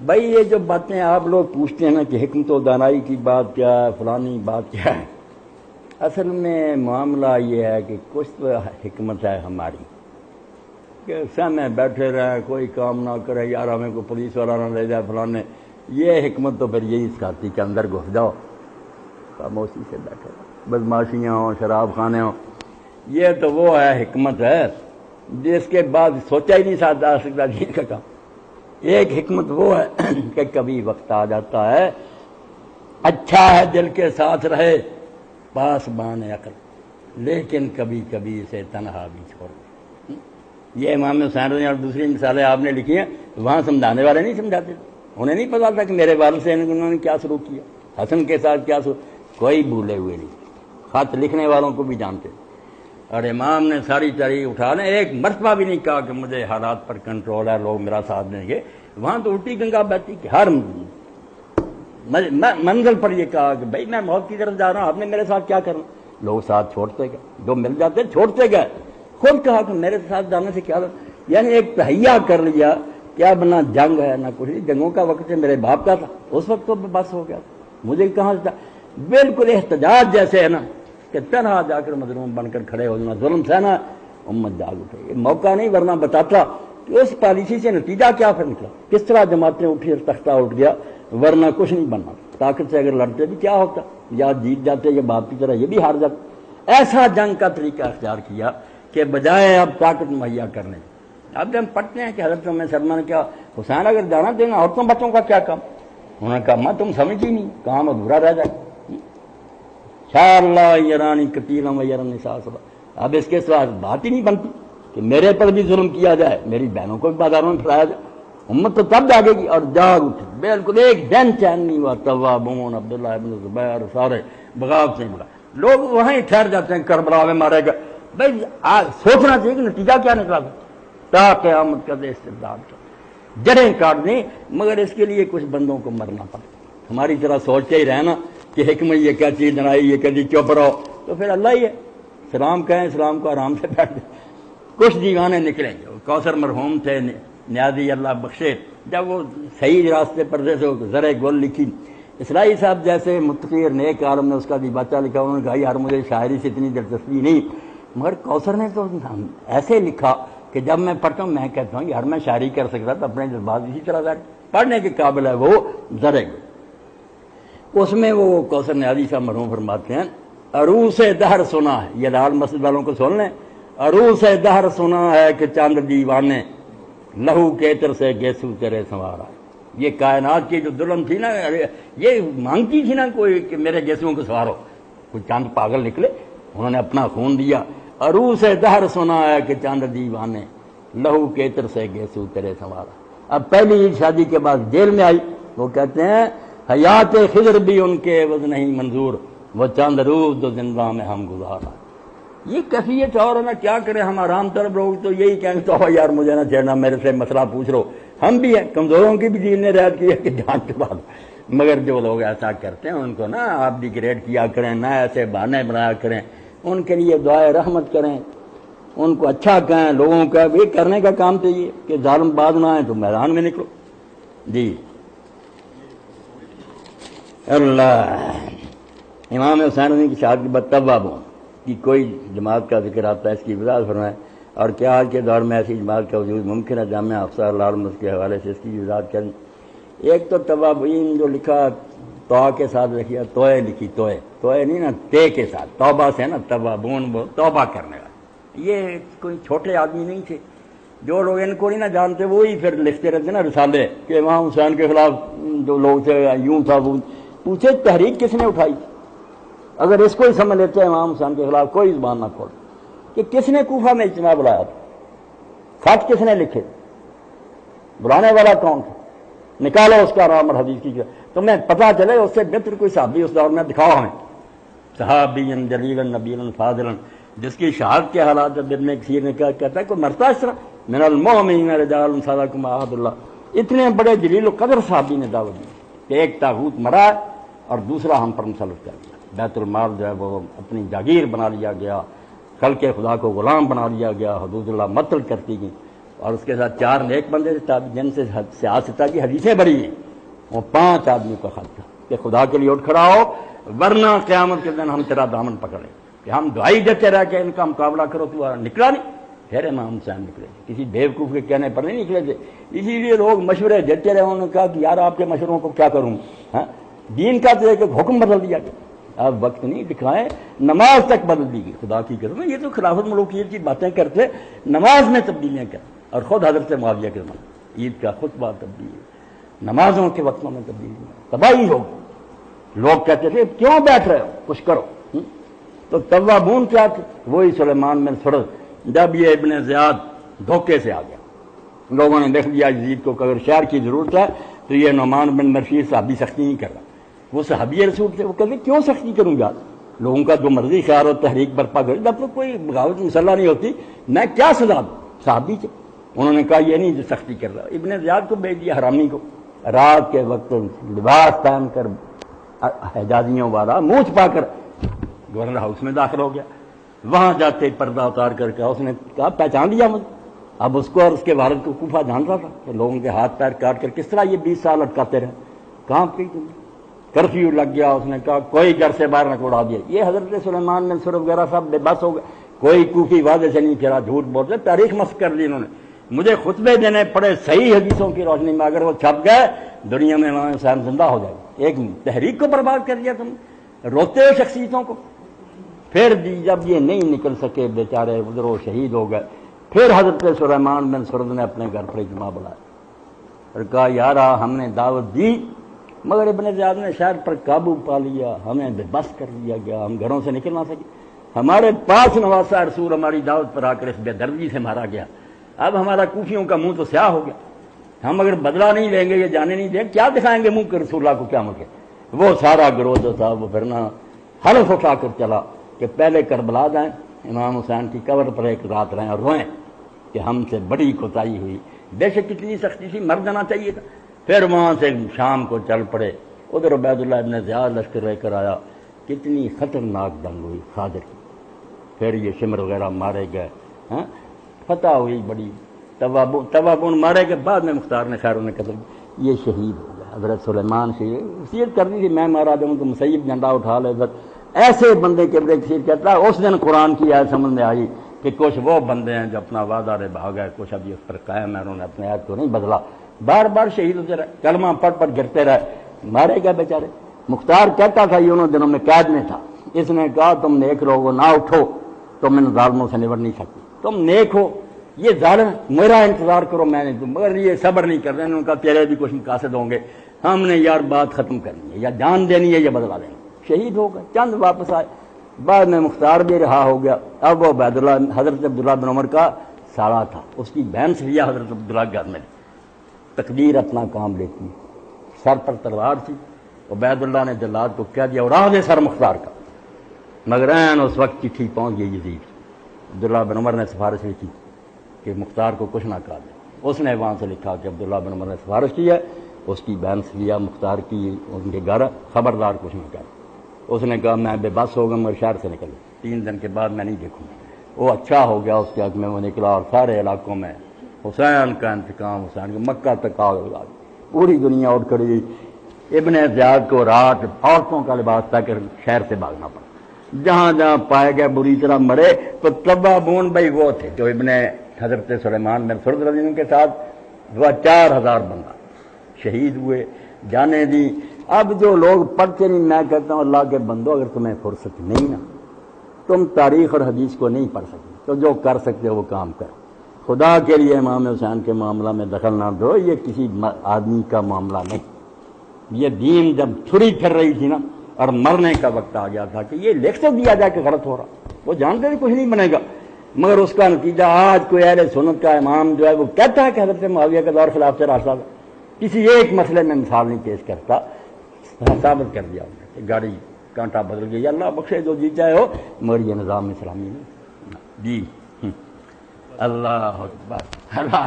بھائی یہ جو باتیں آپ لوگ پوچھتے ہیں نا کہ حکمت و دانائی کی بات کیا ہے، فلانی بات کیا ہے، اصل میں معاملہ یہ ہے کہ کچھ تو حکمت ہے ہماری کہ سامنے بیٹھے رہیں، کوئی کام نہ کرے، یار ہمیں کو پولیس والا نہ لے جائے فلانے، یہ حکمت تو پھر یہی سکھاتی کہ اندر گھس جاؤ، خاموشی سے بیٹھے رہو، بدماشیاں ہوں، شراب خانے ہوں، یہ تو وہ ہے حکمت ہے جس کے بعد سوچا ہی نہیں جا سکتا دین کا کام۔ ایک حکمت وہ ہے کہ کبھی وقت آ جاتا ہے، اچھا ہے دل کے ساتھ رہے پاس بان عقل، لیکن کبھی کبھی اسے تنہا بھی چھوڑ دے۔ یہ امام حسین رضی اللہ عنہ اور دوسری مثالیں آپ نے لکھی ہیں، وہاں سمجھانے والے نہیں سمجھاتے، انہیں نہیں پتا تھا کہ میرے والد سے انہوں نے کیا سلوک کیا، حسن کے ساتھ کیا سلوک، کوئی بھولے ہوئے نہیں، خط لکھنے والوں کو بھی جانتے، اور امام نے ساری تاریخ اٹھا لیں، ایک مرتبہ بھی نہیں کہا کہ مجھے حالات پر کنٹرول ہے، لوگ میرا ساتھ دیں گے، وہاں تو الٹی گنگا بہتی کہ ہر منزل پر یہ کہا کہ بھائی میں موت کی طرف جا رہا ہوں، آپ نے میرے ساتھ کیا کرنا، لوگ ساتھ چھوڑتے گئے، جو مل جاتے چھوڑتے گئے، خود کہا کہ میرے ساتھ جانے سے کیا، یعنی ایک تہیا کر لیا کہ اب نہ جنگ ہے نہ کچھ، جنگوں کا وقت ہے میرے باپ کا تھا، اس وقت تو بس ہو گیا، مجھے کہاں سے بالکل احتجاج جیسے ہے نا کہ تنہا جا کر مظلوم بن کر کھڑے ہو جانا، ظلم سہنا، امت جاگ اٹھے، یہ موقع نہیں، ورنہ بتاتا کہ اس پالیسی سے نتیجہ کیا پھر نکلا، کس طرح جماعتیں اٹھی اور تختہ اٹھ گیا، ورنہ کچھ نہیں بننا، طاقت سے اگر لڑتے بھی کیا ہوتا، یا جیت جاتے یا باپ کی طرح یہ بھی ہار جاتے، ایسا جنگ کا طریقہ اختیار کیا کہ بجائے اب طاقت مہیا کرنے، اب ہم پڑھتے ہیں کہ حضرت سلمان نے کیا، حسین اگر جانا دینا عورتوں بچوں کا کیا کام، انہوں نے کہا ماں تم سمجھ ہی نہیں، کام ادھورا رہ جائے، شاء اللہ یرانی کتیلا و یرن نساء صبا، اب اس کے سوا بات ہی نہیں بنتی کہ میرے پر بھی ظلم کیا جائے، میری بہنوں کو بھی بازاروں میں پھیلایا جائے، امت تو تب جاگے گی، اور جاگ اٹھی، بالکل ایک دن چین نہیں ہوا، توابون عبداللہ ابن زبیر سارے بغاوت سے بغا، لوگ وہیں ٹھہر جاتے ہیں کربلا میں مارے گئے، بھائی سوچنا چاہیے کہ نتیجہ کیا نکلا تا قیامت کا استبداد کا جڑیں کاٹ دیں، مگر اس کے لیے کچھ بندوں کو مرنا پڑا، ہماری طرح سوچتے ہی رہنا کہ حکمت یہ کیا چیز بنائی، یہ کہتی چپ رہو، تو پھر اللہ ہی ہے، سلام کہیں اسلام کو آرام سے بیٹھ دیں، کچھ دیوانے نکلیں گے، کوثر مرحوم تھے نیازی اللہ بخشے، جب وہ صحیح راستے پر جیسے زرع گل لکھی، اسرائیل صاحب جیسے متقی اور نیک عالم نے اس کا بھی بچہ لکھا، انہوں نے کہا یار مجھے شاعری سے اتنی دلچسپی نہیں، مگر کوثر نے تو ایسے لکھا کہ جب میں پڑھتا ہوں میں کہتا ہوں یار میں شاعری کر سکتا تو اپنے جذبات اسی طرح ظاہر پڑھنے کے قابل ہے، وہ زرع گل، اس میں وہ کوثر نیازی صاحب مرحوم فرماتے ہیں عروس دہر سنا ہے، یہ لال مسجد والوں کو سن لیں، عروس دہر سنا ہے کہ چاند دیوانے لہو کیتر سے گیسو تیرے سنوارا، یہ کائنات کی جو دلہن تھی نا یہ مانگتی تھی نا کوئی کہ میرے گیسوؤں کو سوارو، کوئی چاند پاگل نکلے، انہوں نے اپنا خون دیا، عروس دہر سنا ہے کہ چاند دیوانے لہو کیتر سے گیسو تیرے سنوارا، اب پہلی شادی کے بعد جیل میں آئی، وہ کہتے ہیں حیات خضر بھی ان کے عوض نہیں منظور، وہ چند روز دو زندہ میں ہم گزارا، یہ کیفیت اور نا کیا کریں ہم آرام طلب لوگ تو یہی کہیں تو یار مجھے نہ چھیڑنا، میرے سے مسئلہ پوچھ رہو، ہم بھی ہیں کمزوروں کی بھی دین نے رعایت کی ہے کہ جان کے بعد، مگر جو لوگ ایسا کرتے ہیں ان کو نا آپ ڈیگریڈ کیا کریں، نہ ایسے بہانے بنایا کریں، ان کے لیے دعائے رحمت کریں، ان کو اچھا کہیں، لوگوں کا بھی کرنے کا کام چاہیے کہ ظالم باز نہ آئیں تو میدان میں نکلو۔ جی اللہ امام حسین کی شہادت کے بعد توابون کی کوئی جماعت کا ذکر آتا ہے، اس کی وضاحت فرمائیں، اور کیا آج کے دور میں ایسی جماعت کا وجود ممکن ہے، جامعہ افسر لال مسجد کے حوالے سے اس کی وضاحت کریں۔ ایک تو توابین جو لکھا تو کے ساتھ لکھیا، توئے لکھی، توئے نہیں نا تے کے ساتھ، توبہ سے نا توابون وہ توبہ کرنے والے، یہ کوئی چھوٹے آدمی نہیں تھے، جو لوگ ان کو نہیں نہ جانتے وہی پھر لکھتے رہتے نا رسالے کہ امام حسین کے خلاف جو لوگ تھے یوں تھا وہ، پوچھے تحریک کس نے اٹھائی، اگر اس کو ہی سمجھ لیتے امام حسین کے خلاف کوئی زبان نہ کھول کہ کس نے کوفہ میں اجتماع بلایا تھا، خط کس نے لکھے، بلانے والا کون تھا، نکالو اس کا نام اور حدیث کی تمہیں پتہ چلے، اس سے بہتر کوئی صحابی اس دور میں دکھاؤ ہمیں، صحابی جلیلا نبیلا فاضلا، جس کی شہادت کے حالات جب ابن کثیر نے کہتا ہے کوئی مرتا اس طرح، من المؤمنین رجال صدقوا ما عاهدوا اللہ، اتنے بڑے جلیل و قدر صحابی نے دعوت دی کہ ایک طاغوت مرا اور دوسرا ہم پر مسلط کر دیا، بیت المال جو ہے وہ اپنی جاگیر بنا لیا گیا، خلق خدا کو غلام بنا لیا گیا، حدود اللہ مطلب کرتی گئی، اور اس کے ساتھ 4 نیک بندے تھے جن سے سیاستہ کی حدیثیں بڑی ہیں، وہ 5 آدمیوں کا خط تھا کہ خدا کے لیے اٹھ کھڑا ہو ورنہ قیامت کے دن ہم تیرا دامن پکڑیں، کہ ہم دعائی دیتے رہ کے ان کا مقابلہ کرو، تو نکلا نہیں۔ پھر امام حسین نکلے، کسی بیوقوف کے کہنے پر نہیں نکلے تھے، اسی لیے لوگ مشورے دیتے رہے، انہوں نے کہا کہ یار آپ کے مشوروں کو کیا کروں، ہاں دین کا تو ایک حکم بدل دیا گیا، اب وقت نہیں دکھائیں، نماز تک بدل دی گئی، خدا کی قسم یہ تو خلافت ملوکیت کی باتیں کرتے، نماز میں تبدیلیاں کر، اور خود حضرت معاویہ کے زمانے عید کا خطبہ تبدیل، نمازوں کے وقتوں میں تبدیلی، تباہی ہوگی۔ لوگ کہتے تھے کیوں بیٹھ رہے ہو، کچھ کرو، تو توابون کیا تھے؟ وہی سلیمان بن سرد۔ جب یہ ابن زیاد دھوکے سے آ گیا، لوگوں نے دیکھ لیا یزید کو کہ اگر شہر کی ضرورت ہے تو یہ نعمان بن بشیر صحابی سختی نہیں کر رہا، وہ صحابی رسول تھے، وہ کہتے کیوں سختی کروں گا، لوگوں کا جو مرضی خیال ہو تحریک برپا کرے، جب تک کوئی بغاوت مسلح نہیں ہوتی میں کیا سزا دوں، صحابی تھے۔ انہوں نے کہا یہ نہیں جو سختی کر رہا، ابن زیاد کو بھیج دیا حرامی کو، رات کے وقت لباس پہن کر حجازیوں والا منہ چھپا کر گورنر ہاؤس میں داخل ہو گیا، وہاں جاتے پردہ اتار کر کے اس نے کہا پہچان لیا مجھے، اب اس کو اور اس کے والد کو کوفہ جانتا تھا کہ لوگوں کے ہاتھ پیر کاٹ کر کس طرح یہ 20 سال اٹکاتے رہے، کہاں پہ کرفیو لگ گیا، اس نے کہا کوئی گھر سے باہر نہ اڑا دیا۔ یہ حضرت سلیمان بن سرد وغیرہ سب بے بس ہو گئے، کوئی کوفی وعدے سے نہیں پھرا، جھوٹ بولتے، تاریخ مسخ کر دی انہوں نے، مجھے خطبے دینے پڑے صحیح حدیثوں کی روشنی میں، اگر وہ چھپ گئے دنیا میں امام حسین زندہ ہو جائے گا۔ ایک تحریک کو برباد کر دیا تم نے، روتے ہو شخصیتوں کو۔ پھر جب یہ نہیں نکل سکے بیچارے ادھر وہ شہید ہو گئے، پھر حضرت سلیمان بن سرد نے اپنے گھر پر اجتماع بلایا اور کہا یار ہم نے دعوت دی مگر ابن زیاد نے شہر پر قابو پا لیا، ہمیں بے بس کر دیا گیا، ہم گھروں سے نکل نہ سکے، ہمارے 5 نواسہ رسول ہماری دعوت پر آ کر اس بے دردی سے مارا گیا، اب ہمارا کوفیوں کا منہ تو سیاہ ہو گیا، ہم اگر بدلہ نہیں لیں گے یہ جانے نہیں دیں کیا دکھائیں گے منہ کے رسول اللہ کو کیا مکے۔ وہ سارا گروہ جو تھا وہ پھرنا حلف اٹھا کر چلا کہ پہلے کربلا جائیں، امام حسین کی قبر پر ایک رات رہیں اور روئیں کہ ہم سے بڑی کوتاہی ہوئی، بے شک کتنی سختی تھی، مر جانا چاہیے تھا۔ پھر وہاں سے شام کو چل پڑے، ادھر عبید اللہ ابن زیاد لشکر لے کر آیا، کتنی خطرناک جنگ ہوئی خاضر کی، پھر یہ شمر وغیرہ مارے گئے، ہاں فتح ہوئی بڑی، توابون مارے کے بعد میں مختار نے خیر انہیں قتل، یہ شہید ہو گیا۔ حضرت سلیمان سے وصیت کرنی تھی میں مارا دوں تو مسیب جھنڈا اٹھا لے، ایسے بندے کے بڑے کثیر کہتا ہے۔ اس دن قرآن کی آیت سمجھ میں آئی کہ کچھ وہ بندے ہیں جو اپنا وعدہ رے بھاگ گئے، کچھ ابھی اس پر قائم ہے، انہوں نے اپنے عہد کو نہیں بدلا، بار بار شہید ہوتے رہے، کلمہ پڑھ پڑھ گرتے رہے، مارے گئے بیچارے۔ مختار کہتا تھا یہ انہوں دنوں میں قید میں تھا، اس نے کہا تم نیک لوگ ہو، نہ اٹھو، تم ان ظالموں سے نبٹ نہیں سکتے، تم نیک ہو، یہ ظالم میرا انتظار کرو، میں نے مگر یہ صبر نہیں کر رہے، انہوں نے کہا تیرے بھی کچھ مقاصد ہوں گے، ہم نے یار بات ختم کرنی ہے، یا جان دینی ہے یا بدلا دینا۔ شہید ہو گئے، چند واپس آئے، بعد میں مختار بھی رہا ہو گیا۔ اب وہ عبید اللہ حضرت عبداللہ بن عمر کا سالہ تھا، اس کی بہن سے لیا حضرت عبداللہ گھر میں، تقدیر اپنا کام لیتی، سر پر تلوار تھی، عبید اللہ نے جلاد کو کہہ دیا اڑا دے سر مختار کا، مگر این اس وقت چٹھی پہنچ گئی یزید، عبداللہ بن عمر نے سفارش لکھی کہ مختار کو کچھ نہ کہا دے، اس نے وہاں سے لکھا کہ عبداللہ بن عمر نے سفارش کی ہے، اس کی بہن سے لیا مختار کی ان کے گھر، خبردار کچھ نہ کہا۔ اس نے کہا میں بے بس ہو گیا، مگر شہر سے نکل 3 دن کے بعد میں نہیں دیکھوں گا۔ وہ اچھا ہو گیا، اس کے حق میں وہ نکلا اور سارے علاقوں میں حسین کا انتقام، حسین کو مکہ تک آ گیا، پوری دنیا اٹھ کھڑی۔ ابن زیاد کو رات عورتوں کا لباس پہ کر شہر سے بھاگنا پڑا، جہاں جہاں پائے گئے بری طرح مرے۔ تو توابون بھائی وہ تھے جو ابن حضرت سلیمان بن سرد رضی اللہ عنہ کے ساتھ 4000 بندہ شہید ہوئے، جانے دی۔ اب جو لوگ پڑھتے نہیں، میں کہتا ہوں اللہ کے بندو اگر تمہیں فرصت نہیں نا، تم تاریخ اور حدیث کو نہیں پڑھ سکتے تو جو کر سکتے ہو وہ کام کر، خدا کے لیے امام حسین کے معاملہ میں دخل نہ دو، یہ کسی آدمی کا معاملہ نہیں۔ یہ دین جب چھری پھر رہی تھی نا اور مرنے کا وقت آ گیا تھا کہ یہ لکھ تو دیا جائے کہ غلط ہو رہا، وہ جانتے تھے کچھ نہیں بنے گا، مگر اس کا نتیجہ آج کوئی اہل سنت کا امام جو ہے وہ کہتا ہے کہ حضرت معاویہ کا دور خلاف سے راستہ، کسی ایک مسئلے میں مثال نہیں پیش کرتا، ثابت کر دیا انہوں نے کہ گاڑی کانٹا بدل گئی، اللہ بخشے جو جی چاہے ہو، مگر یہ نظام اسلامی نہیں جی۔ اللہ اکبر، اللہ